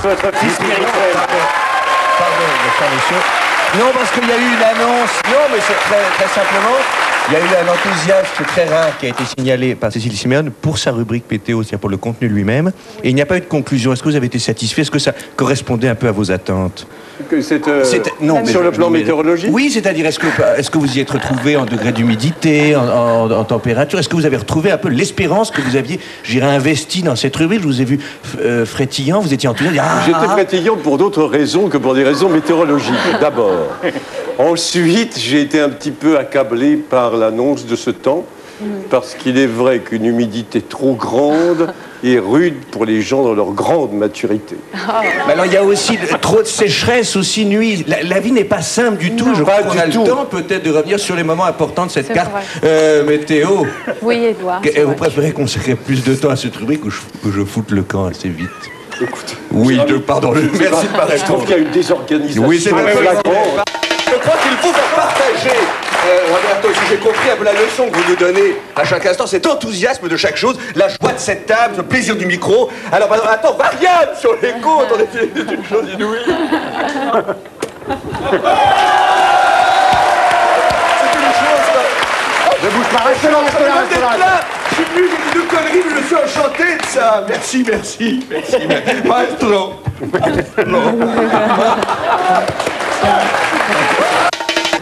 Votre fils mériterait. Pardon, monsieur. Non, parce qu'il y a eu une annonce. Non, mais c'est très simplement. Il y a eu un enthousiasme très rare qui a été signalé par Cécile Siméon pour sa rubrique PTO, c'est-à-dire pour le contenu lui-même. Et il n'y a pas eu de conclusion. Est-ce que vous avez été satisfait? Est-ce que ça correspondait un peu à vos attentes? Non, sur le plan météorologique? Oui, c'est-à-dire, est-ce que vous y êtes retrouvé en degré d'humidité, en température? Est-ce que vous avez retrouvé un peu l'espérance que vous aviez, j'irais, investie dans cette rubrique? Je vous ai vu frétillant, vous étiez enthousiaste. J'étais frétillant pour d'autres raisons que pour des raisons météorologiques, d'abord. Ensuite, j'ai été un petit peu accablé par l'annonce de ce temps, parce qu'il est vrai qu'une humidité trop grande est rude pour les gens dans leur grande maturité. Mais alors, il y a aussi trop de sécheresse aussi nuit. La vie n'est pas simple du tout. Je crois qu'on a le temps peut-être de revenir sur les moments importants de cette carte météo. Oui, Edouard. Vous préférez consacrer plus de temps à cette rubrique ou que je foute le camp assez vite? Écoute, oui, pardon. Merci de je trouve qu'il y a une désorganisation. Oui, c'est vrai. flagrante. Je crois qu'il faut faire partager, Roberto, si j'ai compris un peu la leçon que vous nous donnez à chaque instant, cet enthousiasme de chaque chose, la joie de cette table, le plaisir du micro. Alors, attends, variable sur les côtes, c'est une chose inouïe. C'est une chose, Ne bouge pas, restez là, restez là, restez là. je suis plus, j'ai dit de conneries, mais je suis enchanté de ça. Merci. Maestro.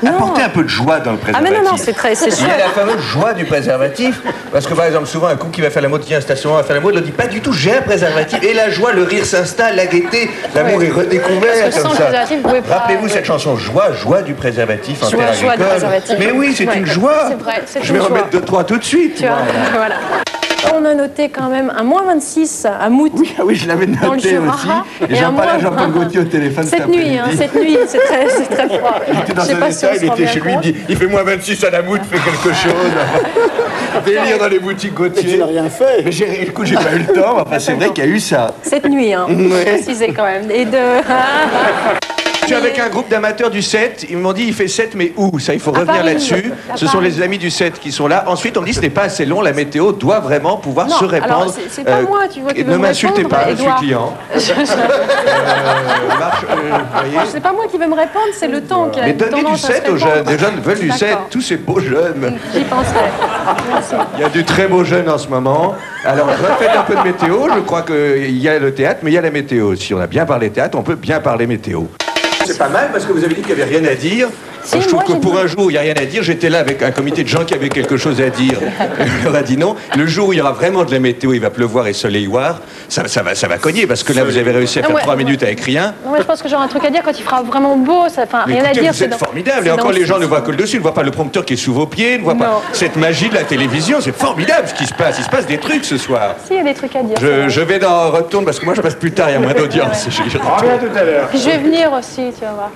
Apporter un peu de joie dans le préservatif. Ah mais non, c'est Il y a la fameuse joie du préservatif, parce que par exemple souvent un couple qui va faire l'amour dit station va faire l'amour, il ne dit pas du tout j'ai un préservatif, et la joie, le rire s'installe, la gaieté, l'amour est redécouvert comme ça. Rappelez-vous cette chanson joie du préservatif en terre agricole. Mais oui, c'est une joie. C'est vrai, c'est je vais en mettre 2-3 tout de suite. Voilà. On a noté quand même un moins 26 à Mout. Oui, je l'avais noté aussi. Et j'en parlais à Jean-Paul Gaultier au téléphone cette nuit, c'est très froid. Il était dans un état, il était chez lui, il dit il fait moins 26 à la Mout, fais quelque chose. Délire dans les boutiques Gaultier. Tu n'as rien fait. Mais écoute, j'ai pas eu le temps, enfin c'est vrai qu'il y a eu ça. Cette nuit, faut préciser quand même. Et Je suis avec un groupe d'amateurs du 7, ils m'ont dit il fait 7 mais où? Ça il faut revenir là-dessus. Ce sont les amis du 7 qui sont là. Ensuite on me dit ce n'est pas assez long, la météo doit vraiment pouvoir se répandre. Alors c'est pas moi, tu vois, qui veux ne me m'insultez répondre, pas, je suis client. C'est pas moi qui vais me répondre, c'est le temps qui a mais donnez du 7 aux jeunes, les jeunes veulent du 7, tous ces beaux jeunes. J'y penserai. Merci. Il y a du très beau jeune en ce moment. Alors refaites un peu de météo, je crois qu'il y a le théâtre, mais il y a la météo. Si on a bien parlé théâtre, on peut bien parler météo. C'est pas mal parce que vous avez dit qu'il n'y avait rien à dire. Si, je trouve moi, que pour un jour où il n'y a rien à dire, j'étais là avec un comité de gens qui avaient quelque chose à dire. Je leur ai dit non. Le jour où il y aura vraiment de la météo, il va pleuvoir et soleilloir, ça va cogner parce que là vous avez réussi à faire 3 minutes avec rien. Non, je pense que j'aurai un truc à dire quand il fera vraiment beau. Rien à dire. Vous êtes formidable. Et encore les gens ne voient que le dessus, ne voient pas le prompteur qui est sous vos pieds, ne voient pas cette magie de la télévision. C'est formidable ce qui se passe. Il se passe des trucs ce soir. Si, il y a des trucs à dire. Je vais dans retourne parce que moi je passe plus tard, il y a moins d'audience. Reviens tout à l'heure. Je vais venir aussi, tu vas voir.